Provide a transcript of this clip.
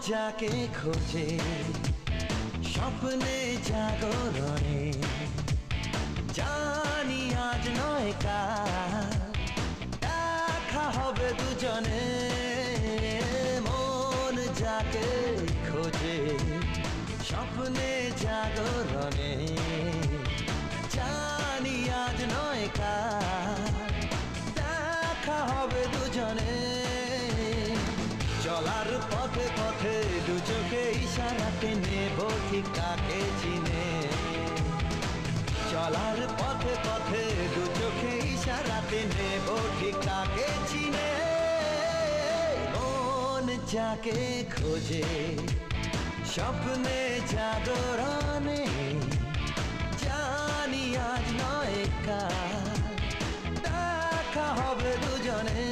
যাকে খোঁজে স্বপ্নে জাগরণে, জানি আজ নয় কাল দেখা হবে দুজনে। মন যাকে খোঁজে স্বপ্নে জাগরণে, জানি আজ নয় কাল দেখা হবে দুজনে। চলার পথে পথে দু চোখে ইশারাতে নেব ঠিক কাকে চিনে। চলার পথে পথে দু চোখে ইশারাতে নেব ঠিক কাকে চিনে। মন যাকে খোঁজে স্বপ্নে জাগরণে, জানি আজ নয় কাল দেখা হবে দুজনে।